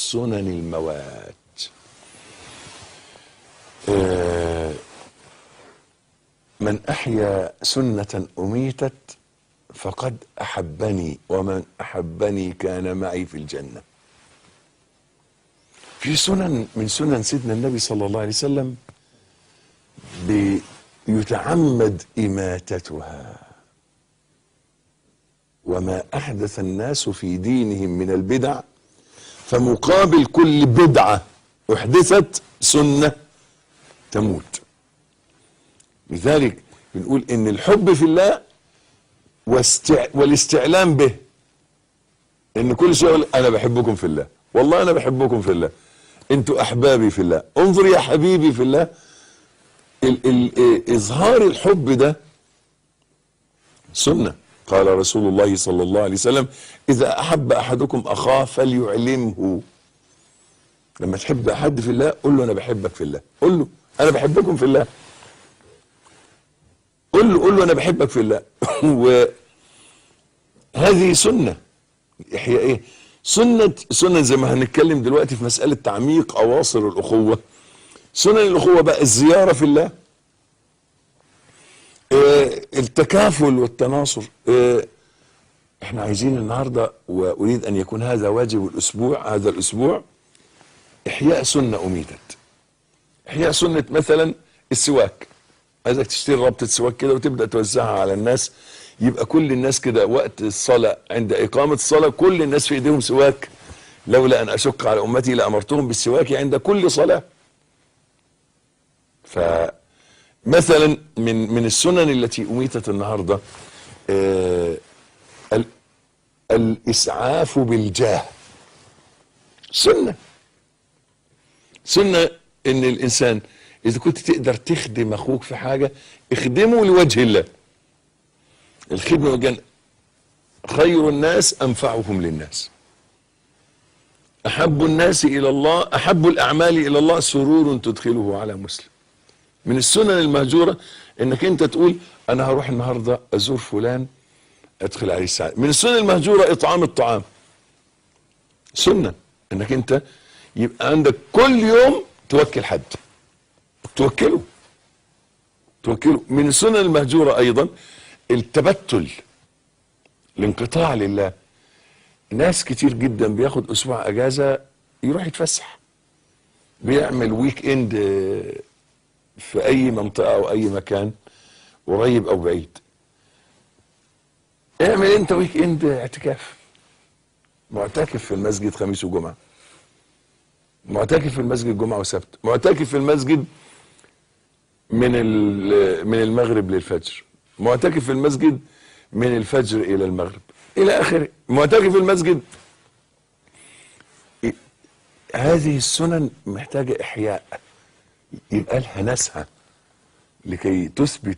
السنن الموات. من أحيا سنة أميتت فقد أحبني، ومن أحبني كان معي في الجنة. في سنن من سنن سيدنا النبي صلى الله عليه وسلم يتعمد إماتتها، وما أحدث الناس في دينهم من البدع فمقابل كل بدعة أحدثت سنة تموت. لذلك بنقول إن الحب في الله والاستعلام به، إن كل شيء يقول أنا بحبكم في الله، والله أنا بحبكم في الله، أنتوا أحبابي في الله، انظر يا حبيبي في الله. إظهار الحب ده سنة. قال رسول الله صلى الله عليه وسلم: إذا أحب أحدكم أخاه فليعلمه. لما تحب أحد في الله قل له أنا بحبك في الله، قل له أنا بحبكم في الله، قل له أنا بحبك في الله. وهذه سنة. إحياء إيه؟ سنة زي ما هنتكلم دلوقتي في مسألة تعميق أواصر الأخوة. سنن الأخوة بقى الزيارة في الله، التكافل والتناصر. احنا عايزين النهاردة، وأريد أن يكون هذا واجب الأسبوع، هذا الأسبوع، إحياء سنة أميتت. إحياء سنة مثلا السواك. عايزك تشتري ربطة سواك كده وتبدأ توزعها على الناس، يبقى كل الناس كده وقت الصلاة عند إقامة الصلاة كل الناس في إيديهم سواك. لولا أن أشق على أمتي لأمرتهم بالسواك عند كل صلاة. فمثلا من السنن التي أميتت النهاردة الإسعاف بالجاه. سنة إن الإنسان إذا كنت تقدر تخدم أخوك في حاجة اخدمه لوجه الله. الخدمة والجنة. خير الناس أنفعهم للناس. أحب الناس إلى الله، أحب الأعمال إلى الله سرور تدخله على مسلم. من السنن المهجورة إنك أنت تقول أنا هروح النهاردة أزور فلان أدخل عليه السعادة. من السنن المهجورة إطعام الطعام. سنة إنك أنت يبقى عندك كل يوم توكل حد، توكله. من السنن المهجورة أيضا التبتل، الانقطاع لله. ناس كتير جدا بياخد أسبوع أجازة يروح يتفسح، بيعمل ويك إند في أي منطقة أو أي مكان قريب أو بعيد. اعمل أنت ويك إند اعتكاف، معتكف في المسجد خميس وجمعة، معتكف في المسجد جمعة وسبت، معتكف في المسجد من المغرب للفجر، معتكف في المسجد من الفجر إلى المغرب إلى آخره، معتكف في المسجد. هذه السنن محتاجة إحياء، يبقى لها ناسها لكي تثبت